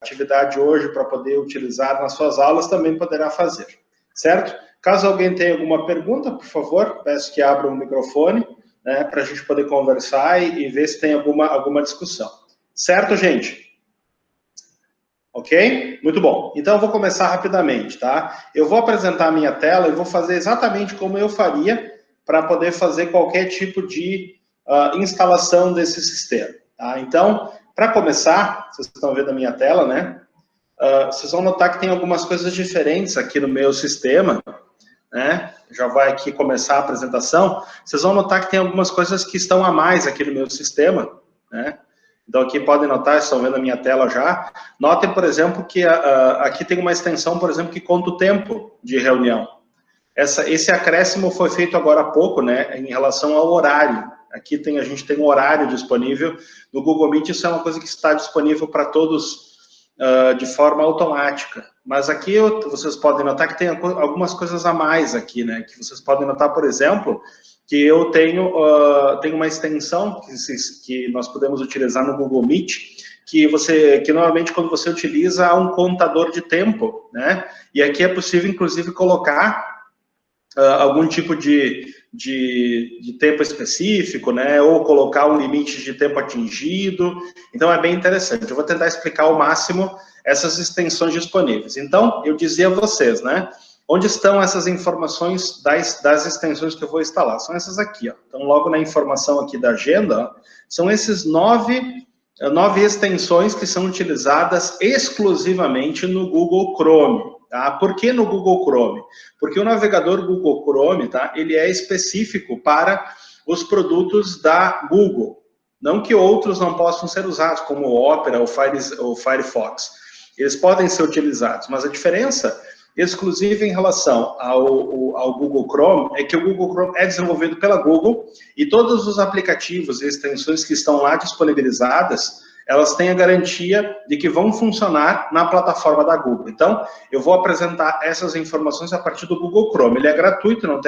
atividade hoje para poder utilizar nas suas aulas, também poderá fazer, certo? Caso alguém tenha alguma pergunta, por favor, peço que abra o microfone, né, para a gente poder conversar e ver se tem alguma discussão. Certo, gente? Ok? Muito bom. Então, eu vou começar rapidamente, tá? Eu vou apresentar a minha tela e vou fazer exatamente como eu faria para poder fazer qualquer tipo de instalação desse sistema, tá? Então, para começar, vocês estão vendo a minha tela, né? Vocês vão notar que tem algumas coisas diferentes aqui no meu sistema, né? Já vai aqui começar a apresentação. Vocês vão notar que tem algumas coisas que estão a mais aqui no meu sistema, né? Então, aqui podem notar, estão vendo a minha tela já. Notem, por exemplo, que aqui tem uma extensão, por exemplo, que conta o tempo de reunião. Esse acréscimo foi feito agora há pouco, né, em relação ao horário. Aqui a gente tem um horário disponível. No Google Meet, isso é uma coisa que está disponível para todos de forma automática. Mas aqui vocês podem notar que tem algumas coisas a mais aqui, né? Que vocês podem notar, por exemplo, que eu tenho uma extensão que nós podemos utilizar no Google Meet, que normalmente quando você utiliza há um contador de tempo, né? E aqui é possível, inclusive, colocar algum tipo de tempo específico, né? Ou colocar um limite de tempo atingido. Então, é bem interessante. Eu vou tentar explicar ao máximo essas extensões disponíveis. Então, eu dizia a vocês, né? Onde estão essas informações das extensões que eu vou instalar? São essas aqui, ó. Então, logo na informação aqui da agenda, ó, são esses nove extensões que são utilizadas exclusivamente no Google Chrome. Tá? Por que no Google Chrome? Porque o navegador Google Chrome, tá, ele é específico para os produtos da Google. Não que outros não possam ser usados, como o Opera ou Firefox. Eles podem ser utilizados, mas a diferença exclusiva em relação ao Google Chrome é que o Google Chrome é desenvolvido pela Google e todos os aplicativos e extensões que estão lá disponibilizadas, elas têm a garantia de que vão funcionar na plataforma da Google. Então, eu vou apresentar essas informações a partir do Google Chrome. Ele é gratuito, não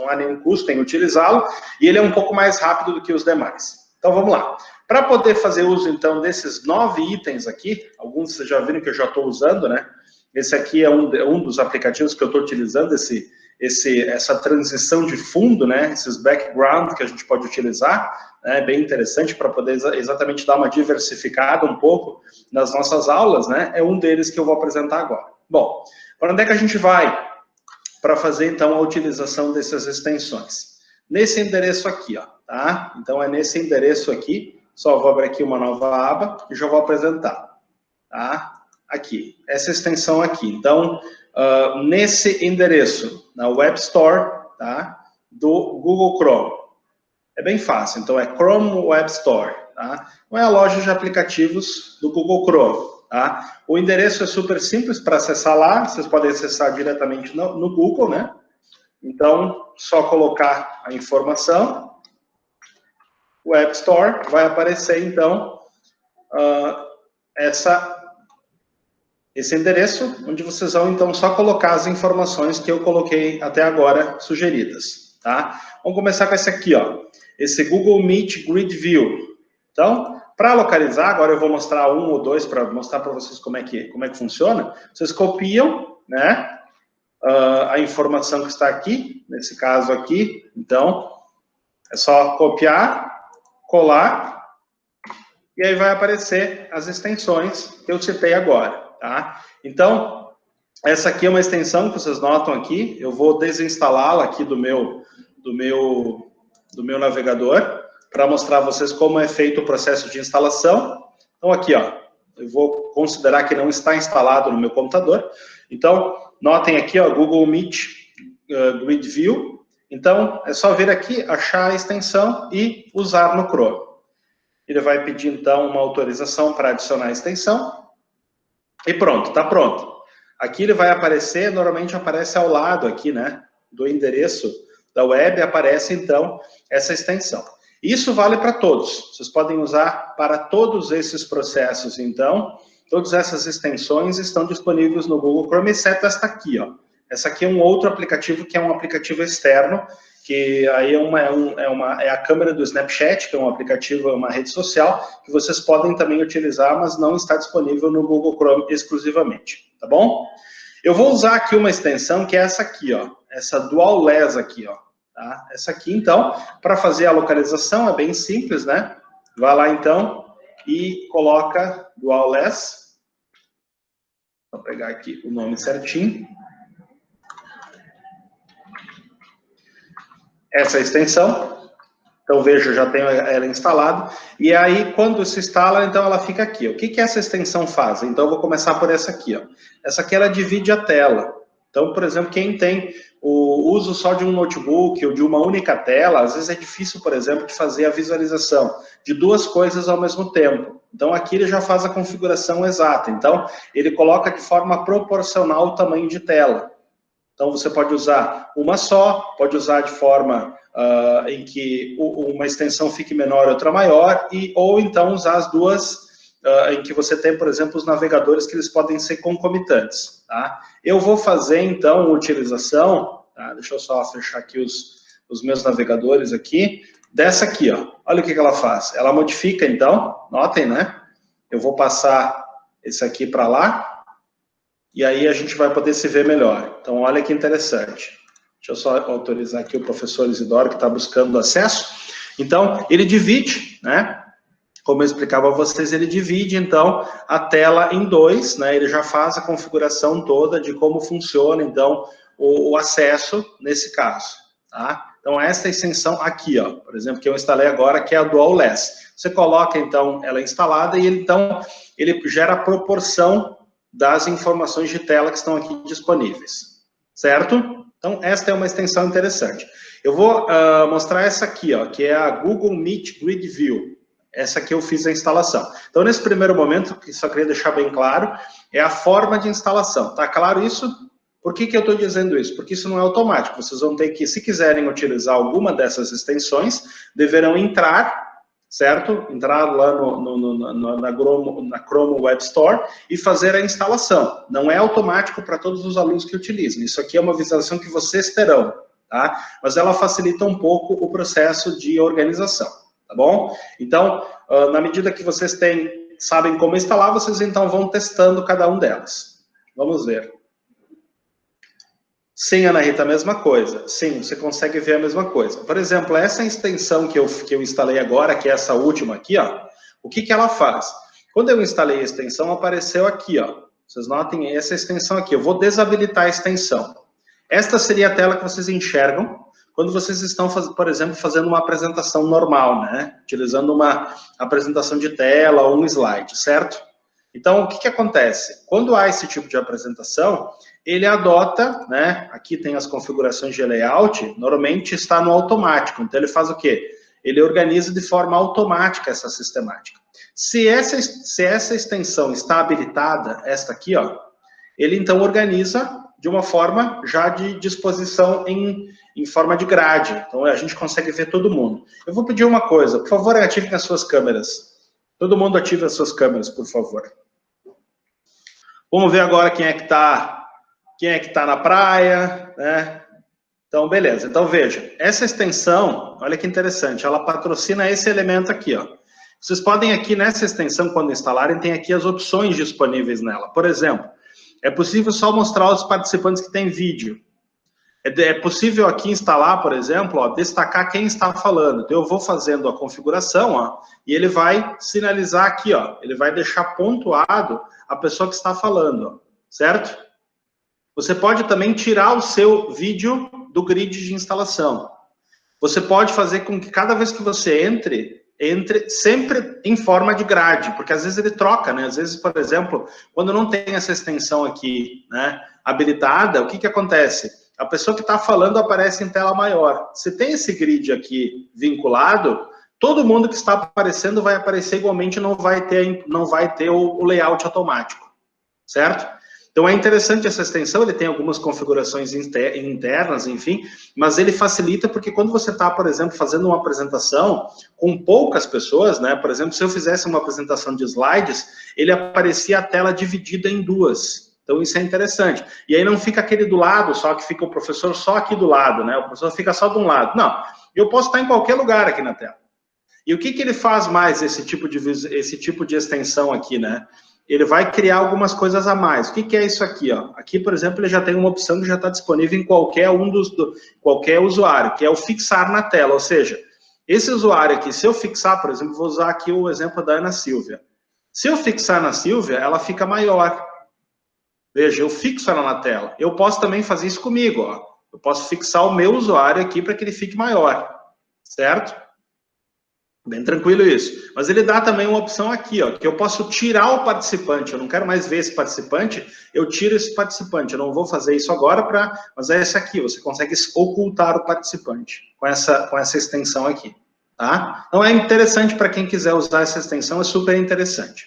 há nenhum custo em utilizá-lo, e ele é um pouco mais rápido do que os demais. Então, vamos lá. Para poder fazer uso, então, desses 9 itens aqui, alguns vocês já viram que eu já estou usando, né? Esse aqui é um dos aplicativos que eu estou utilizando, essa transição de fundo, né? Esses background que a gente pode utilizar, né? Bem interessante para poder exatamente dar uma diversificada um pouco nas nossas aulas, né? É um deles que eu vou apresentar agora. Bom, para onde é que a gente vai para fazer, então, a utilização dessas extensões? Nesse endereço aqui, ó, tá? Então, é nesse endereço aqui, só vou abrir aqui uma nova aba e já vou apresentar, tá? Aqui, essa extensão aqui. Então, nesse endereço, na Web Store, tá, do Google Chrome. É bem fácil, então é Chrome Web Store, tá? Não é a loja de aplicativos do Google Chrome, tá? O endereço é super simples para acessar lá, vocês podem acessar diretamente no Google, né? Então, só colocar a informação, Web Store, vai aparecer, então, esse endereço, onde vocês vão, então, só colocar as informações que eu coloquei até agora sugeridas, tá? Vamos começar com esse aqui, ó, esse Google Meet Grid View. Então, para localizar, agora eu vou mostrar um ou dois para mostrar para vocês como é que funciona. Vocês copiam, né, a informação que está aqui, nesse caso aqui, então, é só copiar, colar, e aí vai aparecer as extensões que eu citei agora. Tá? Então, essa aqui é uma extensão que vocês notam aqui. Eu vou desinstalá-la aqui do meu navegador para mostrar a vocês como é feito o processo de instalação. Então, aqui, ó, eu vou considerar que não está instalado no meu computador. Então, notem aqui, ó, Google Meet Grid View. Então, é só vir aqui, achar a extensão e usar no Chrome. Ele vai pedir, então, uma autorização para adicionar a extensão. E pronto, está pronto. Aqui ele vai aparecer, normalmente aparece ao lado aqui, né, do endereço da web, aparece, então, essa extensão. Isso vale para todos. Vocês podem usar para todos esses processos, então, todas essas extensões estão disponíveis no Google Chrome, exceto esta aqui, ó. Essa aqui é um outro aplicativo, que é um aplicativo externo, que aí é a câmera do Snapchat, que é um aplicativo, é uma rede social, que vocês podem também utilizar, mas não está disponível no Google Chrome exclusivamente, tá bom? Eu vou usar aqui uma extensão que é essa aqui, ó, essa Dual LES aqui, ó, tá? Essa aqui, então, para fazer a localização é bem simples, né? Vai lá, então, e coloca Dual LES. Vou pegar aqui o nome certinho. Essa é a extensão. Então, veja, eu já tenho ela instalada. E aí, quando se instala, então ela fica aqui. O que que essa extensão faz? Então, eu vou começar por essa aqui, ó. Essa aqui, ela divide a tela. Então, por exemplo, quem tem o uso só de um notebook ou de uma única tela, às vezes é difícil, por exemplo, de fazer a visualização de duas coisas ao mesmo tempo. Então, aqui ele já faz a configuração exata. Então, ele coloca de forma proporcional o tamanho de tela. Então, você pode usar uma só, pode usar de forma em que uma extensão fique menor e outra maior, ou então usar as duas em que você tem, por exemplo, os navegadores que eles podem ser concomitantes. Tá? Eu vou fazer, então, a utilização, tá? Deixa eu só fechar aqui os meus navegadores aqui, dessa aqui, ó. Olha o que ela faz. Ela modifica, então, notem, né? Eu vou passar esse aqui para lá, e aí a gente vai poder se ver melhor. Então, olha que interessante. Deixa eu só autorizar aqui o professor Isidoro, que está buscando acesso. Então, ele divide, né? Como eu explicava a vocês, ele divide, então, a tela em dois, né? Ele já faz a configuração toda de como funciona, então, o acesso nesse caso, tá? Então, essa extensão aqui, ó, por exemplo, que eu instalei agora, que é a Dual LES. Você coloca, então, ela instalada e, então, ele gera a proporção das informações de tela que estão aqui disponíveis, certo? Então, esta é uma extensão interessante. Eu vou mostrar essa aqui, ó, que é a Google Meet Grid View. Essa aqui eu fiz a instalação. Então, nesse primeiro momento, que só queria deixar bem claro, é a forma de instalação. Tá claro isso? Por que que eu estou dizendo isso? Porque isso não é automático. Vocês vão ter que, se quiserem utilizar alguma dessas extensões, deverão entrar, certo? Entrar lá na Chrome Web Store e fazer a instalação. Não é automático para todos os alunos que utilizam. Isso aqui é uma visualização que vocês terão, tá? Mas ela facilita um pouco o processo de organização, tá bom? Então, na medida que vocês sabem como instalar, vocês então vão testando cada um delas. Vamos ver. Sim, Ana Rita, a mesma coisa. Sim, você consegue ver a mesma coisa. Por exemplo, essa extensão que eu instalei agora, que é essa última aqui, ó, o que que ela faz? Quando eu instalei a extensão, apareceu aqui, ó. Vocês notem essa extensão aqui. Eu vou desabilitar a extensão. Esta seria a tela que vocês enxergam quando vocês estão, por exemplo, fazendo uma apresentação normal, né? Utilizando uma apresentação de tela ou um slide, certo? Então, o que que acontece? Quando há esse tipo de apresentação, ele adota, né? Aqui tem as configurações de layout, normalmente está no automático. Então, ele faz o quê? Ele organiza de forma automática essa sistemática. Se essa extensão está habilitada, esta aqui, ó, ele então organiza de uma forma já de disposição em forma de grade. Então, a gente consegue ver todo mundo. Eu vou pedir uma coisa, por favor, ativem as suas câmeras. Todo mundo ative as suas câmeras, por favor. Vamos ver agora quem é que tá na praia, né? Então, beleza. Então, veja, essa extensão, olha que interessante, ela patrocina esse elemento aqui, ó. Vocês podem aqui, nessa extensão, quando instalarem, tem aqui as opções disponíveis nela. Por exemplo, é possível só mostrar aos participantes que têm vídeo. É possível aqui instalar, por exemplo, ó, destacar quem está falando. Então, eu vou fazendo a configuração, ó, e ele vai sinalizar aqui, ó, ele vai deixar pontuado a pessoa que está falando, ó, certo? Você pode também tirar o seu vídeo do grid de instalação. Você pode fazer com que cada vez que você entre sempre em forma de grade, porque às vezes ele troca, né? Às vezes, por exemplo, quando não tem essa extensão aqui, né, habilitada, o que que acontece? A pessoa que está falando aparece em tela maior. Se tem esse grid aqui vinculado, todo mundo que está aparecendo vai aparecer igualmente, não vai ter o layout automático, certo? Então, é interessante essa extensão, ele tem algumas configurações internas, enfim, mas ele facilita porque quando você está, por exemplo, fazendo uma apresentação com poucas pessoas, né, por exemplo, se eu fizesse uma apresentação de slides, ele aparecia a tela dividida em duas. Então, isso é interessante. E aí não fica aquele do lado, só que fica o professor só aqui do lado, né? O professor fica só de um lado. Não, eu posso estar em qualquer lugar aqui na tela. E o que ele faz mais, esse tipo de extensão aqui, né? Ele vai criar algumas coisas a mais. O que é isso aqui, ó? Aqui, por exemplo, ele já tem uma opção que já está disponível em qualquer qualquer usuário, que é o fixar na tela. Ou seja, esse usuário aqui, se eu fixar, por exemplo, vou usar aqui o exemplo da Ana Silvia. Se eu fixar na Silvia, ela fica maior. Veja, eu fixo ela na tela. Eu posso também fazer isso comigo, ó. Eu posso fixar o meu usuário aqui para que ele fique maior, certo? Bem tranquilo isso. Mas ele dá também uma opção aqui, ó, que eu posso tirar o participante. Eu não quero mais ver esse participante, eu tiro esse participante. Eu não vou fazer isso agora, mas é esse aqui. Você consegue ocultar o participante com essa extensão aqui, tá? Então é interessante para quem quiser usar essa extensão, é super interessante.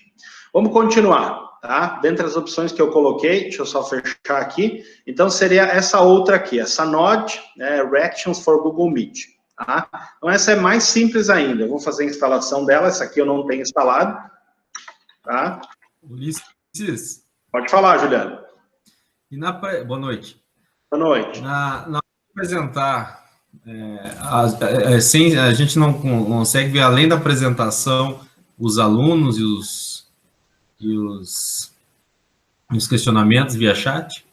Vamos continuar. Tá? Dentre as opções que eu coloquei, deixa eu só fechar aqui, então seria essa outra aqui, essa Node, né, Reactions for Google Meet. Tá? Então essa é mais simples ainda, eu vou fazer a instalação dela, essa aqui eu não tenho instalado. Tá? Ulisses. Pode falar, Juliano. Boa noite. Boa noite. Na apresentar, a gente não consegue ver além da apresentação os alunos e os questionamentos via chat?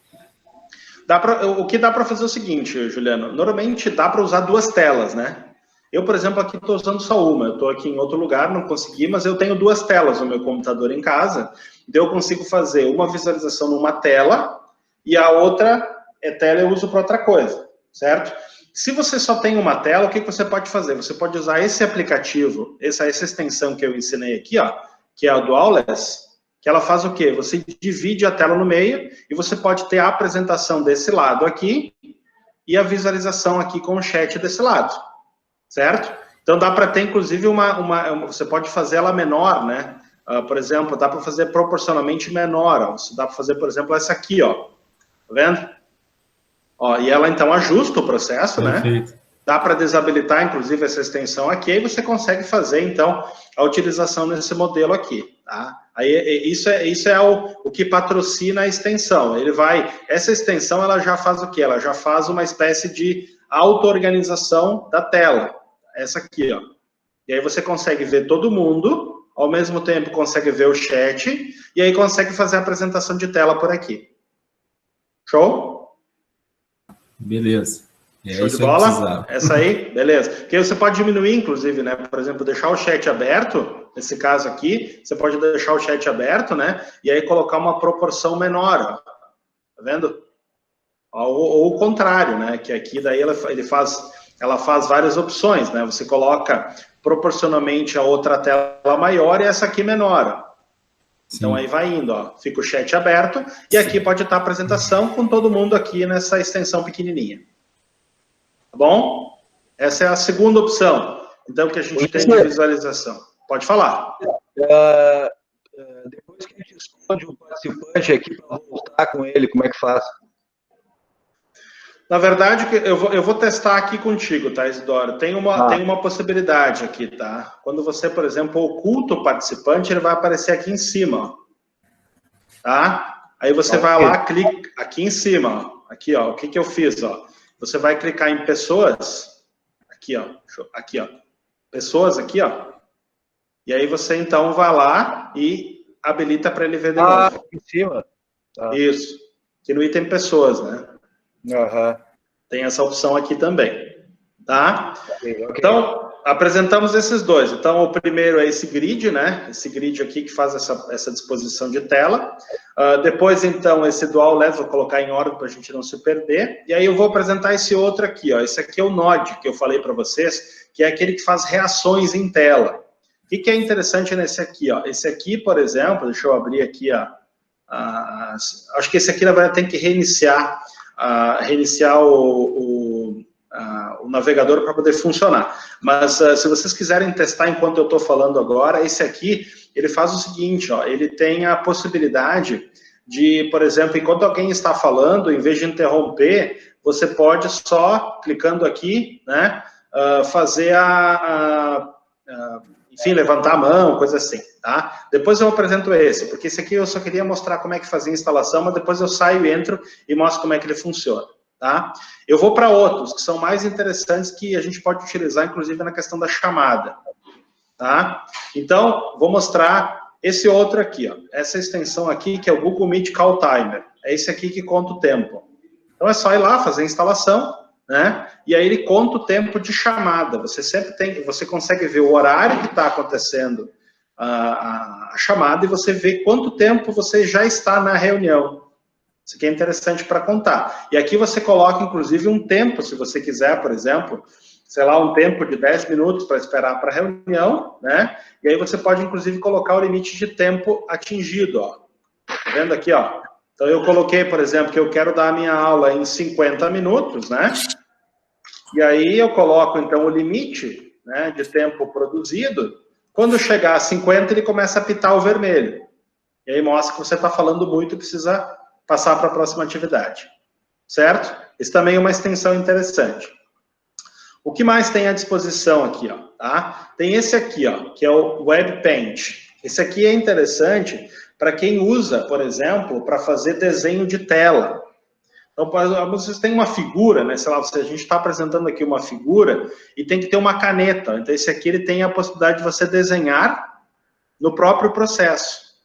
O que dá para fazer é o seguinte, Juliano, normalmente dá para usar duas telas, né? Eu, por exemplo, aqui estou usando só uma, eu estou aqui em outro lugar, não consegui, mas eu tenho duas telas no meu computador em casa, então eu consigo fazer uma visualização numa tela e a outra tela eu uso para outra coisa, certo? Se você só tem uma tela, o que você pode fazer? Você pode usar esse aplicativo, essa extensão que eu ensinei aqui, ó, que é o Dualess, que ela faz o quê? Você divide a tela no meio e você pode ter a apresentação desse lado aqui e a visualização aqui com o chat desse lado, certo? Então dá para ter, inclusive, você pode fazer ela menor, né? Por exemplo, dá para fazer proporcionalmente menor. Ó. Dá para fazer, por exemplo, essa aqui, ó. Tá vendo? Ó, e ela, então, ajusta o processo, Perfeito. Né? Dá para desabilitar, inclusive, essa extensão aqui, e você consegue fazer, então, a utilização nesse modelo aqui, tá? Aí, isso é o que patrocina a extensão. Essa extensão, ela já faz o quê? Ela já faz uma espécie de auto-organização da tela. Essa aqui, ó. E aí você consegue ver todo mundo, ao mesmo tempo consegue ver o chat, e aí consegue fazer a apresentação de tela por aqui. Show? Beleza. Show de bola? Essa aí, beleza. Porque você pode diminuir, inclusive, né? Por exemplo, deixar o chat aberto, nesse caso aqui, você pode deixar o chat aberto, né? E aí colocar uma proporção menor, ó. Tá vendo? Ou o contrário, né? Que aqui daí ela faz várias opções, né? Você coloca proporcionalmente a outra tela maior e essa aqui menor, ó. Então, aí vai indo, ó. Fica o chat aberto e aqui pode estar a apresentação com todo mundo aqui nessa extensão pequenininha. Tá bom? Essa é a segunda opção. Então, que a gente tem de visualização. Pode falar. Depois que a gente esconde o participante aqui para voltar com ele, como é que faz? Na verdade, eu vou testar aqui contigo, tá, Isidoro? Tem uma possibilidade aqui, tá? Quando você, por exemplo, oculta o participante, ele vai aparecer aqui em cima, ó. Tá? Aí você vai lá, clica aqui em cima, ó. Aqui, ó. O que eu fiz, ó? Você vai clicar em pessoas, aqui, ó. Aqui, ó. Pessoas, aqui, ó. E aí você, então, vai lá e habilita para ele ver de novo. Aqui em cima? Isso. Aqui no item pessoas, né? Uhum. Tem essa opção aqui também, tá? Okay. Então, apresentamos esses dois. Então, o primeiro é esse grid, né? Esse grid aqui que faz essa disposição de tela. Depois, então, esse dual LED, vou colocar em ordem para a gente não se perder. E aí eu vou apresentar esse outro aqui, ó. Esse aqui é o Node, que eu falei para vocês, que é aquele que faz reações em tela. O que é interessante nesse aqui, ó? Esse aqui, por exemplo, deixa eu abrir aqui, ó. Acho que esse aqui, na verdade, tem que reiniciar o navegador para poder funcionar. Mas se vocês quiserem testar enquanto eu estou falando agora, esse aqui, ele faz o seguinte, ó, ele tem a possibilidade de, por exemplo, enquanto alguém está falando, em vez de interromper, você pode só, clicando aqui, né, fazer enfim, levantar a mão, coisa assim, tá? Depois eu apresento esse, porque esse aqui eu só queria mostrar como é que fazia a instalação, mas depois eu saio, entro e mostro como é que ele funciona, tá? Eu vou para outros, que são mais interessantes, que a gente pode utilizar, inclusive, na questão da chamada, tá? Então, vou mostrar esse outro aqui, ó. Essa extensão aqui, que é o Google Meet Call Timer. É esse aqui que conta o tempo. Então, é só ir lá, fazer a instalação, né? E aí ele conta o tempo de chamada. Você sempre tem, você consegue ver o horário que está acontecendo a chamada e você vê quanto tempo você já está na reunião. Isso aqui é interessante para contar. E aqui você coloca, inclusive, um tempo, se você quiser, por exemplo, sei lá, um tempo de 10 minutos para esperar para a reunião, né? E aí você pode, inclusive, colocar o limite de tempo atingido, ó. Tá vendo aqui, ó? Então, eu coloquei, por exemplo, que eu quero dar a minha aula em 50 minutos, né? E aí eu coloco, então, o limite, né, de tempo produzido. Quando chegar a 50, ele começa a apitar o vermelho. E aí mostra que você está falando muito e precisa passar para a próxima atividade. Certo? Isso também é uma extensão interessante. O que mais tem à disposição aqui, ó, tá? Tem esse aqui, ó, que é o Web Paint. Esse aqui é interessante para quem usa, por exemplo, para fazer desenho de tela. Então, vocês têm uma figura, né? Sei lá, a gente está apresentando aqui uma figura e tem que ter uma caneta. Então, esse aqui ele tem a possibilidade de você desenhar no próprio processo,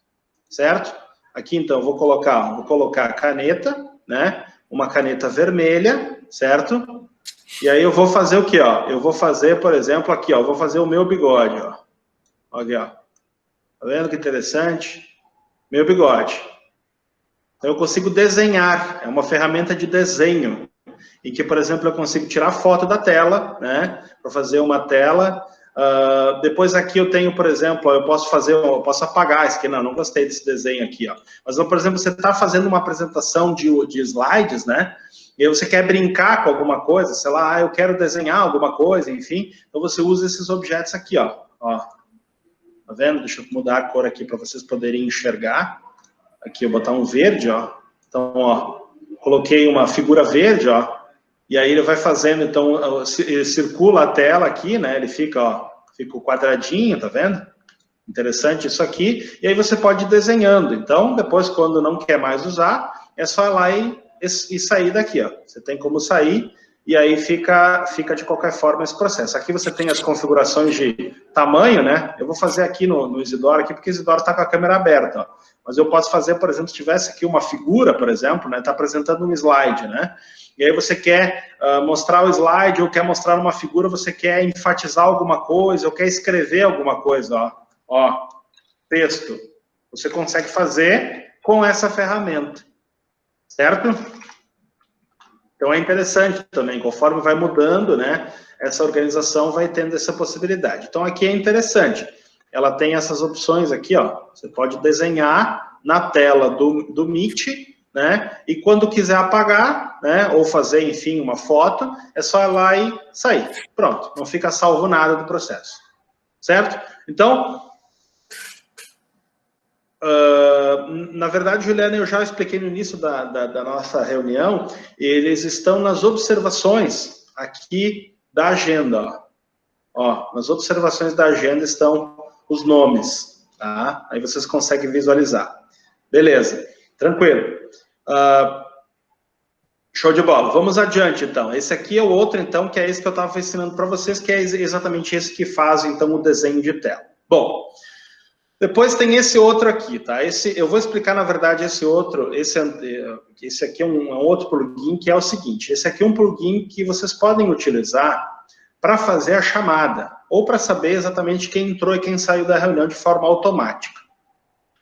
certo? Aqui, então, eu vou colocar a caneta, né? Uma caneta vermelha, certo? E aí eu vou fazer o quê, ó? Eu vou fazer, por exemplo, aqui, ó. Eu vou fazer o meu bigode, ó. Aqui, ó. Tá vendo que interessante? Meu bigode. Então eu consigo desenhar. É uma ferramenta de desenho. Em que, por exemplo, eu consigo tirar foto da tela, né? Para fazer uma tela. Depois aqui eu tenho, por exemplo, eu posso apagar isso aqui. Não gostei desse desenho aqui, ó. Mas, por exemplo, você está fazendo uma apresentação de slides, né? E aí você quer brincar com alguma coisa, sei lá, eu quero desenhar alguma coisa, enfim. Então você usa esses objetos aqui, ó. Tá vendo? Deixa eu mudar a cor aqui para vocês poderem enxergar. Aqui eu vou botar um verde, ó. Então, ó, coloquei uma figura verde, ó. E aí ele vai fazendo, então, ele circula a tela aqui, né? Ele fica, ó, fica o quadradinho, tá vendo? Interessante isso aqui. E aí você pode ir desenhando. Então, depois, quando não quer mais usar, é só ir lá e sair daqui, ó. Você tem como sair e aí fica de qualquer forma esse processo. Aqui você tem as configurações de tamanho, né? Eu vou fazer aqui no Isidoro, aqui, porque o Isidoro está com a câmera aberta, ó. Mas eu posso fazer, por exemplo, se tivesse aqui uma figura, por exemplo, né? Está apresentando um slide, né? E aí você quer mostrar o slide, ou quer mostrar uma figura, você quer enfatizar alguma coisa, ou quer escrever alguma coisa, ó. Ó, texto. Você consegue fazer com essa ferramenta. Certo? Então é interessante também, conforme vai mudando, né, essa organização vai tendo essa possibilidade. Então aqui é interessante, ela tem essas opções aqui, ó, você pode desenhar na tela do Meet, né, e quando quiser apagar, né, ou fazer, enfim, uma foto, é só ir lá e sair. Pronto, não fica salvo nada do processo. Certo? Então, na verdade, Juliana, eu já expliquei no início da nossa reunião, eles estão nas observações aqui da agenda, ó, nas observações da agenda estão os nomes, tá? Aí vocês conseguem visualizar. Beleza, tranquilo. Show de bola. Vamos adiante, então. Esse aqui é o outro, então, que é esse que eu estava ensinando para vocês, que é exatamente esse que faz, então, o desenho de tela. Bom, depois tem esse outro aqui, tá? Eu vou explicar, na verdade, esse outro, esse aqui é um outro plugin, que é o seguinte, esse aqui é um plugin que vocês podem utilizar para fazer a chamada, ou para saber exatamente quem entrou e quem saiu da reunião de forma automática.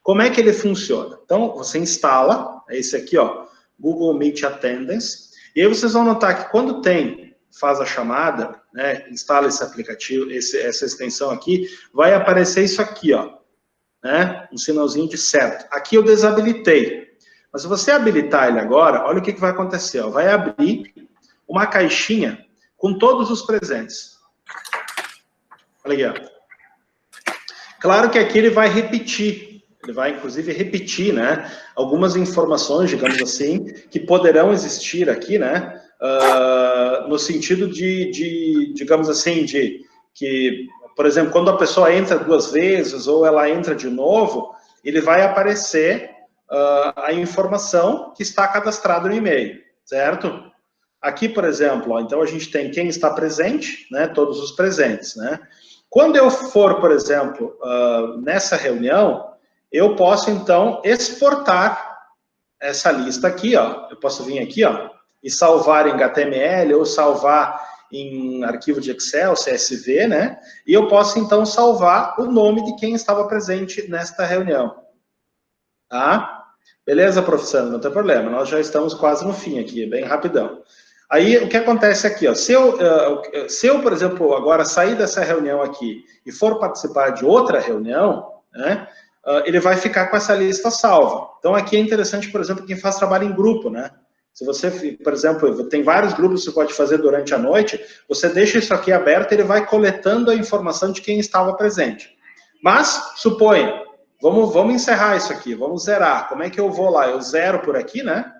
Como é que ele funciona? Então, você instala, é esse aqui, ó, Google Meet Attendance, e aí vocês vão notar que quando faz a chamada, né, instala esse aplicativo, essa extensão aqui, vai aparecer isso aqui, ó, né? Um sinalzinho de certo. Aqui eu desabilitei. Mas se você habilitar ele agora, olha o que vai acontecer. Ó. Vai abrir uma caixinha com todos os presentes. Olha aqui, ó. Claro que aqui ele vai repetir. Ele vai, inclusive, repetir, né? Algumas informações, digamos assim, que poderão existir aqui, né? No sentido digamos assim, de que por exemplo, quando a pessoa entra 2 vezes ou ela entra de novo, ele vai aparecer a informação que está cadastrada no e-mail, certo? Aqui, por exemplo, ó, então a gente tem quem está presente, né, todos os presentes, né? Quando eu for, por exemplo, nessa reunião, eu posso, então, exportar essa lista aqui, ó. Eu posso vir aqui, ó, e salvar em HTML ou salvar em arquivo de Excel, CSV, né? E eu posso, então, salvar o nome de quem estava presente nesta reunião. Tá? Beleza, professor? Não tem problema. Nós já estamos quase no fim aqui, bem rapidão. Aí, o que acontece aqui, ó, se eu, por exemplo, agora sair dessa reunião aqui e for participar de outra reunião, né, ele vai ficar com essa lista salva. Então, aqui é interessante, por exemplo, quem faz trabalho em grupo, né? Se você, por exemplo, tem vários grupos que você pode fazer durante a noite, você deixa isso aqui aberto, ele vai coletando a informação de quem estava presente. Mas, suponha, vamos encerrar isso aqui, vamos zerar. Como é que eu vou lá? Eu zero por aqui, né?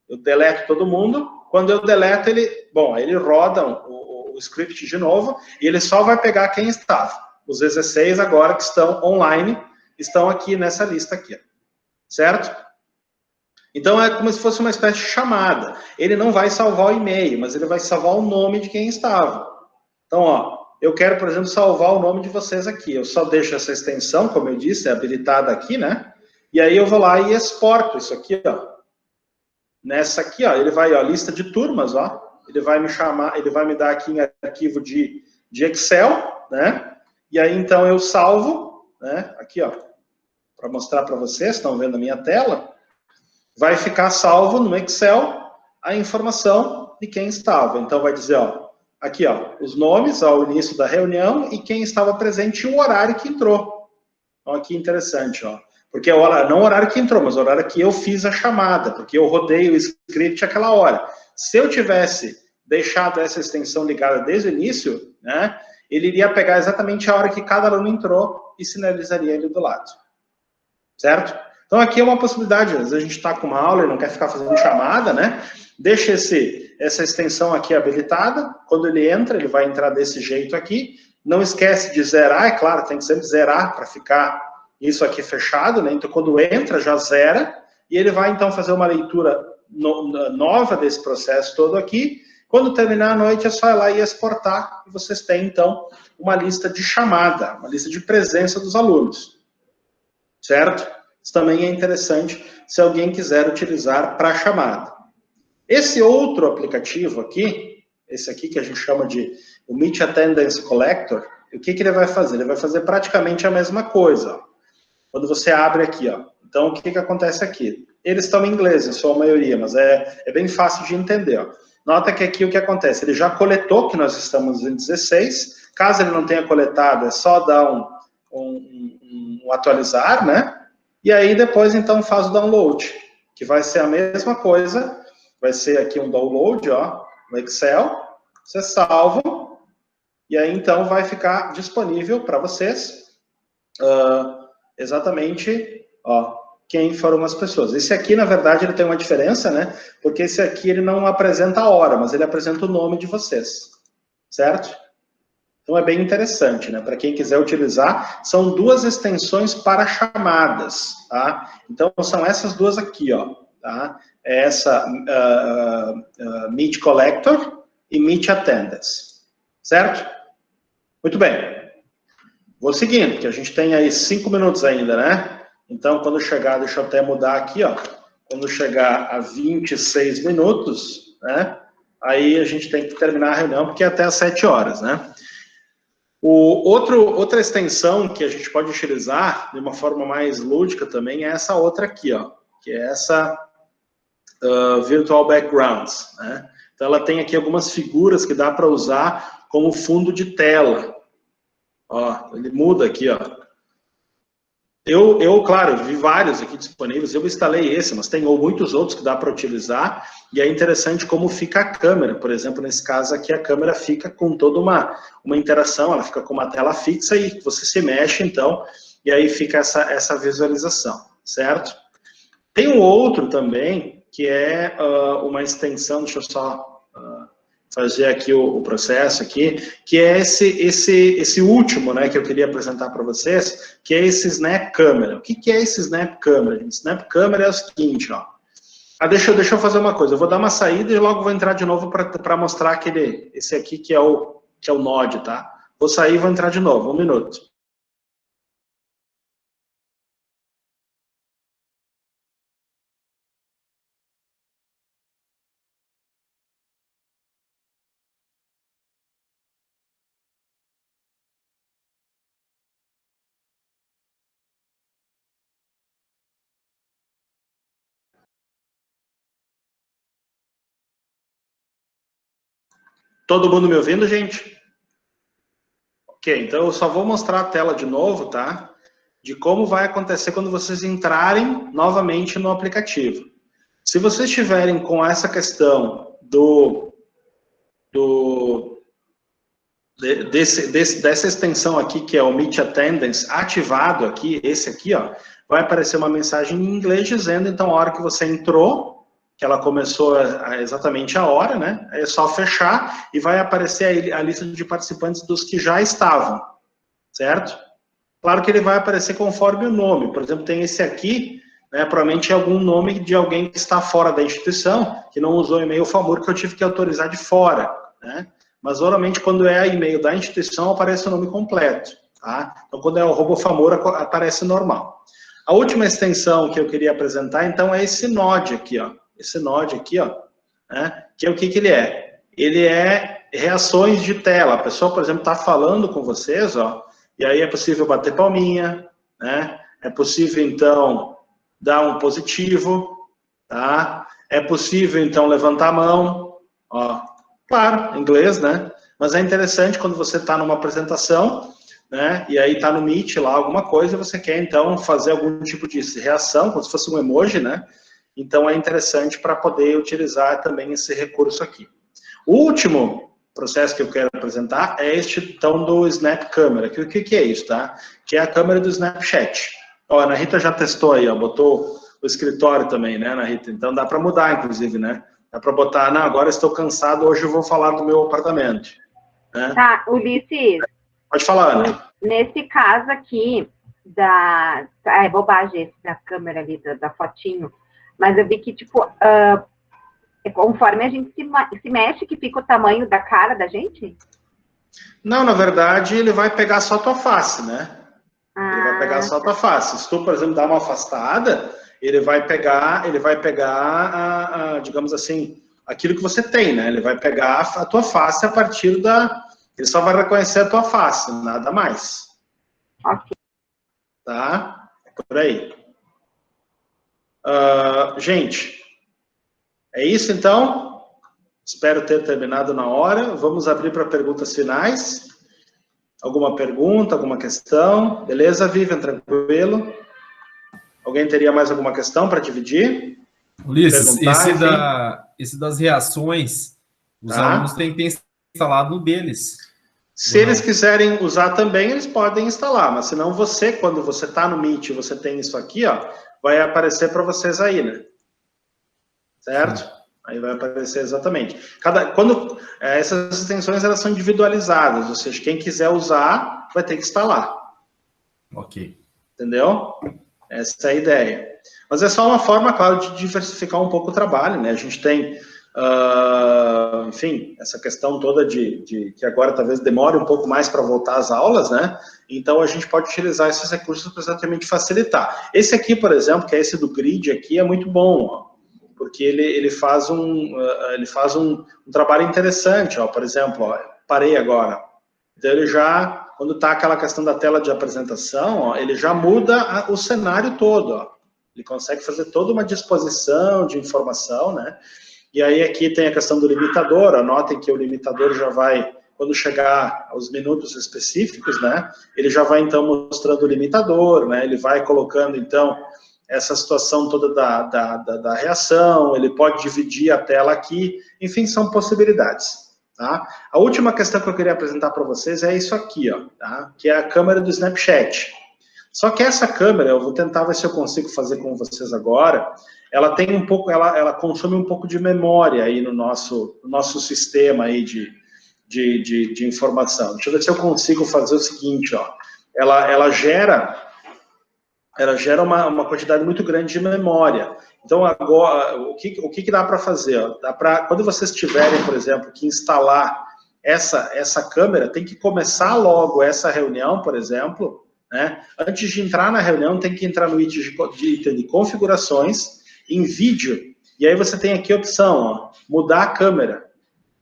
Eu deleto todo mundo. Quando eu deleto, ele roda o script de novo e ele só vai pegar quem estava. Os 16 agora que estão online, estão aqui nessa lista aqui, certo? Então é como se fosse uma espécie de chamada. Ele não vai salvar o e-mail, mas ele vai salvar o nome de quem estava. Então, ó, eu quero, por exemplo, salvar o nome de vocês aqui. Eu só deixo essa extensão, como eu disse, é habilitada aqui, né? E aí eu vou lá e exporto isso aqui, ó. Nessa aqui, ó, ele vai, ó, lista de turmas, ó. Ele vai me chamar, ele vai me dar aqui em arquivo de Excel, né? E aí, então, eu salvo, né? Aqui, ó, para mostrar para vocês, estão vendo a minha tela. Vai ficar salvo no Excel a informação de quem estava. Então, vai dizer, ó, aqui, ó, os nomes ao início da reunião e quem estava presente e o horário que entrou. Então, aqui interessante, ó. Porque é não o horário que entrou, mas o horário que eu fiz a chamada, porque eu rodei o script aquela hora. Se eu tivesse deixado essa extensão ligada desde o início, né, ele iria pegar exatamente a hora que cada aluno entrou e sinalizaria ele do lado. Certo? Então, aqui é uma possibilidade. Às vezes a gente está com uma aula e não quer ficar fazendo chamada, né? Deixa essa extensão aqui habilitada. Quando ele entra, ele vai entrar desse jeito aqui. Não esquece de zerar, é claro, tem que sempre zerar para ficar isso aqui fechado, né? Então, quando entra, já zera. E ele vai, então, fazer uma leitura nova desse processo todo aqui. Quando terminar a noite, é só ir lá e exportar. E vocês têm, então, uma lista de chamada, uma lista de presença dos alunos. Certo? Isso também é interessante se alguém quiser utilizar para chamada. Esse outro aplicativo aqui, esse aqui que a gente chama de o Meet Attendance Collector, o que ele vai fazer? Ele vai fazer praticamente a mesma coisa. Ó. Quando você abre aqui, ó. Então, o que acontece aqui? Eles estão em inglês, em sua maioria, mas é bem fácil de entender. Ó. Nota que aqui o que acontece? Ele já coletou, que nós estamos em 16. Caso ele não tenha coletado, é só dar um atualizar, né? E aí depois, então, faz o download, que vai ser a mesma coisa, vai ser aqui um download, ó, no Excel, você salva, e aí, então, vai ficar disponível para vocês, exatamente, ó, quem foram as pessoas. Esse aqui, na verdade, ele tem uma diferença, né, porque esse aqui, ele não apresenta a hora, mas ele apresenta o nome de vocês, certo? Então, é bem interessante, né? Para quem quiser utilizar, são 2 extensões para chamadas, tá? Então, são essas 2 aqui, ó, tá? É essa Meet Collector e Meet Attendance, certo? Muito bem. Vou seguindo, que a gente tem aí 5 minutos ainda, né? Então, quando chegar, deixa eu até mudar aqui, ó. Quando chegar a 26 minutos, né? Aí a gente tem que terminar a reunião, porque é até às 7 horas, né? Outra extensão que a gente pode utilizar de uma forma mais lúdica também é essa outra aqui, ó, que é essa Virtual Backgrounds, né? Então, ela tem aqui algumas figuras que dá para usar como fundo de tela. Ó, ele muda aqui, ó. Claro, vi vários aqui disponíveis, eu instalei esse, mas tem muitos outros que dá para utilizar, e é interessante como fica a câmera. Por exemplo, nesse caso aqui, a câmera fica com toda uma interação, ela fica com uma tela fixa e você se mexe, então, e aí fica essa visualização, certo? Tem um outro também, que é uma extensão, deixa eu só fazer aqui o processo aqui, que é esse último, né, que eu queria apresentar para vocês, que é esse Snap Camera. O que é esse Snap Camera, gente? Snap Camera é o seguinte, ó. Deixa eu fazer uma coisa, eu vou dar uma saída e logo vou entrar de novo para mostrar esse aqui que é o Node, tá? Vou sair e vou entrar de novo, 1 minuto. Todo mundo me ouvindo, gente? Ok, então eu só vou mostrar a tela de novo, tá? De como vai acontecer quando vocês entrarem novamente no aplicativo. Se vocês estiverem com essa questão dessa extensão aqui, que é o Meet Attendance, ativado aqui, esse aqui, ó, vai aparecer uma mensagem em inglês dizendo, então, a hora que você entrou, que ela começou exatamente a hora, né? É só fechar e vai aparecer a lista de participantes dos que já estavam, certo? Claro que ele vai aparecer conforme o nome. Por exemplo, tem esse aqui, né? Provavelmente é algum nome de alguém que está fora da instituição, que não usou o e-mail FAMUR, que eu tive que autorizar de fora, né? Mas, normalmente, quando é e-mail da instituição, aparece o nome completo, tá? Então, quando é o RoboFAMUR, aparece normal. A última extensão que eu queria apresentar, então, é esse Node aqui, ó. Esse Node aqui, ó, né? Que é o que ele é? Ele é reações de tela. A pessoa, por exemplo, está falando com vocês, ó, e aí é possível bater palminha, né? É possível, então, dar um positivo, tá? É possível, então, levantar a mão, ó. Claro, inglês, né? Mas é interessante quando você está numa apresentação, né? E aí está no Meet lá alguma coisa, e você quer, então, fazer algum tipo de reação, como se fosse um emoji, né? Então, é interessante para poder utilizar também esse recurso aqui. O último processo que eu quero apresentar é este, então, do Snap Camera. O que é isso, tá? Que é a câmera do Snapchat. Ó, a Ana Rita já testou aí, ó, botou o escritório também, né, Ana Rita? Então, dá para mudar, inclusive, né? Dá para botar, não, agora estou cansado, hoje eu vou falar do meu apartamento. Né? Tá, Ulisses. Pode falar, Ana. Nesse caso aqui, é bobagem esse da câmera ali, da fotinho, mas eu vi que, tipo, conforme a gente se mexe, que fica o tamanho da cara da gente? Não, na verdade, ele vai pegar só a tua face, né? Ele vai pegar só a tua face. Se tu, por exemplo, dar uma afastada, ele vai pegar digamos assim, aquilo que você tem, né? Ele vai pegar a tua face a partir ele só vai reconhecer a tua face, nada mais. Ok. Tá? É por aí. Gente, é isso então? Espero ter terminado na hora. Vamos abrir para perguntas finais. Alguma pergunta, alguma questão? Beleza, Vivian? Tranquilo? Alguém teria mais alguma questão para dividir? Ulisses, esse das reações, os alunos têm que ter instalado no deles. Se eles quiserem usar também, eles podem instalar, mas senão você, quando você está no Meet, você tem isso aqui, ó, vai aparecer para vocês aí, né? Certo? Sim. Aí vai aparecer exatamente. Essas extensões, elas são individualizadas, ou seja, quem quiser usar, vai ter que instalar. Ok. Entendeu? Essa é a ideia. Mas é só uma forma, claro, de diversificar um pouco o trabalho, né? A gente tem, enfim, essa questão toda de que agora talvez demore um pouco mais para voltar às aulas, né? Então, a gente pode utilizar esses recursos para exatamente facilitar. Esse aqui, por exemplo, que é esse do grid aqui, é muito bom, ó, porque ele faz um trabalho interessante, ó. Por exemplo, ó, parei agora. Então, ele já, quando está aquela questão da tela de apresentação, ó, ele já muda o cenário todo, ó. Ele consegue fazer toda uma disposição de informação, né? E aí aqui tem a questão do limitador, anotem que o limitador já vai, quando chegar aos minutos específicos, né? Ele já vai, então, mostrando o limitador, né? Ele vai colocando, então, essa situação toda da reação, ele pode dividir a tela aqui, enfim, são possibilidades. Tá? A última questão que eu queria apresentar para vocês é isso aqui, ó, tá? Que é a câmera do Snapchat. Só que essa câmera, eu vou tentar ver se eu consigo fazer com vocês agora, ela tem um pouco, ela consome um pouco de memória aí no nosso sistema aí de informação. Deixa eu ver se eu consigo fazer o seguinte, ó. Ela gera uma quantidade muito grande de memória. Então, agora, o que dá para fazer? Ó? Quando vocês tiverem, por exemplo, que instalar essa câmera, tem que começar logo essa reunião, por exemplo, né? Antes de entrar na reunião, tem que entrar no item de configurações, em vídeo, e aí você tem aqui a opção, ó, mudar a câmera,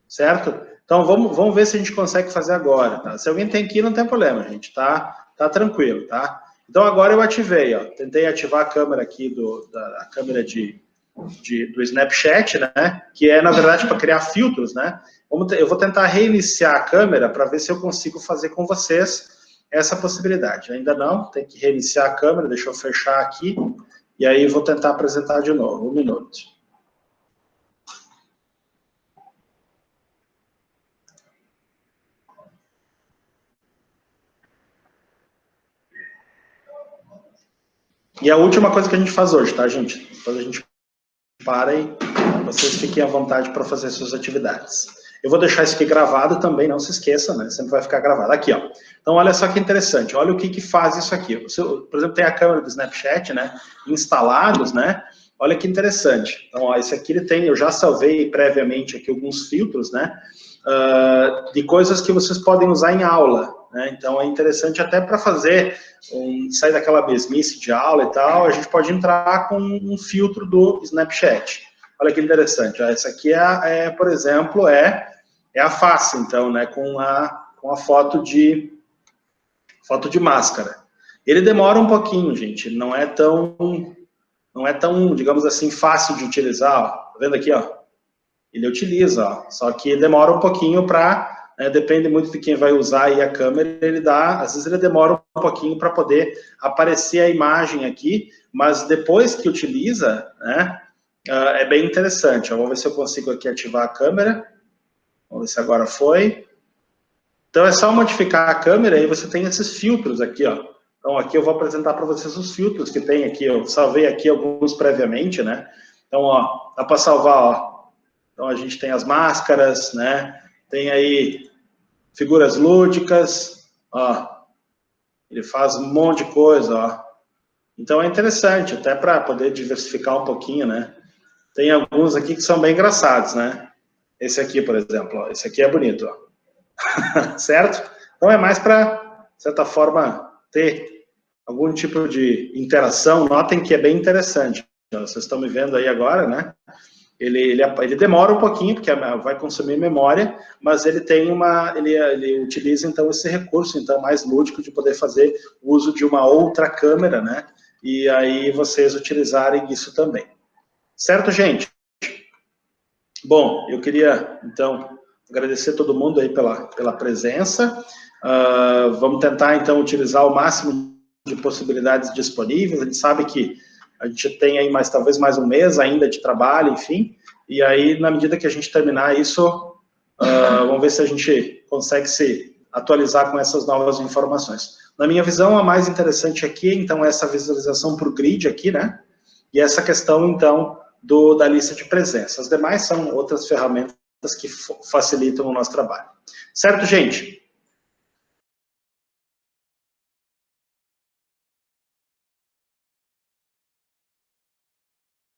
certo? Então, vamos ver se a gente consegue fazer agora, tá? Se alguém tem aqui, não tem problema, gente, tá tranquilo, tá? Então, agora eu ativei, ó, tentei ativar a câmera aqui, a câmera do Snapchat, né, que é, na verdade, para criar filtros, né? Eu vou tentar reiniciar a câmera para ver se eu consigo fazer com vocês essa possibilidade. Ainda não, tem que reiniciar a câmera, deixa eu fechar aqui, e aí vou tentar apresentar de novo, 1 minuto. E a última coisa que a gente faz hoje, tá, gente? Depois a gente para e vocês fiquem à vontade para fazer suas atividades. Eu vou deixar isso aqui gravado também, não se esqueça, né? Sempre vai ficar gravado. Aqui, ó. Então, olha só que interessante. Olha o que faz isso aqui. Você, por exemplo, tem a câmera do Snapchat, né? Instalados, né? Olha que interessante. Então, ó, esse aqui ele tem, eu já salvei previamente aqui alguns filtros, né? De coisas que vocês podem usar em aula, né? Então, é interessante até para fazer, sair daquela mesmice de aula e tal, a gente pode entrar com um filtro do Snapchat. Olha que interessante. Ó, essa aqui por exemplo, é a face, então, né? Com a foto de máscara. Ele demora um pouquinho, gente. Não é tão, digamos assim, fácil de utilizar. Ó. Tá vendo aqui, ó? Ele utiliza, ó. Só que demora um pouquinho para, né, depende muito de quem vai usar aí a câmera, às vezes ele demora um pouquinho para poder aparecer a imagem aqui, mas depois que utiliza, né, é bem interessante. Ó. Vamos ver se eu consigo aqui ativar a câmera. Vamos ver se agora foi. Então é só modificar a câmera e você tem esses filtros aqui, ó. Então aqui eu vou apresentar para vocês os filtros que tem aqui. Eu salvei aqui alguns previamente, né? Então, ó, dá para salvar, ó. Então a gente tem as máscaras, né? Tem aí figuras lúdicas, ó. Ele faz um monte de coisa, ó. Então é interessante, até para poder diversificar um pouquinho, né? Tem alguns aqui que são bem engraçados, né? Esse aqui, por exemplo, ó. Esse aqui é bonito, ó. Certo? Então é mais para, de certa forma, ter algum tipo de interação. Notem que é bem interessante. Vocês estão me vendo aí agora, né? Ele demora um pouquinho, porque vai consumir memória, mas ele tem ele utiliza, então, esse recurso, então, mais lúdico de poder fazer uso de uma outra câmera, né? E aí vocês utilizarem isso também. Certo, gente? Bom, eu queria, então, agradecer todo mundo aí pela presença. Vamos tentar, então, utilizar o máximo de possibilidades disponíveis. A gente sabe que a gente tem aí talvez mais um mês ainda de trabalho, enfim. E aí, na medida que a gente terminar isso, vamos ver se a gente consegue se atualizar com essas novas informações. Na minha visão, a mais interessante aqui, então, é essa visualização por grid aqui, né? E essa questão, então, da lista de presença. As demais são outras ferramentas que facilitam o nosso trabalho. Certo, gente?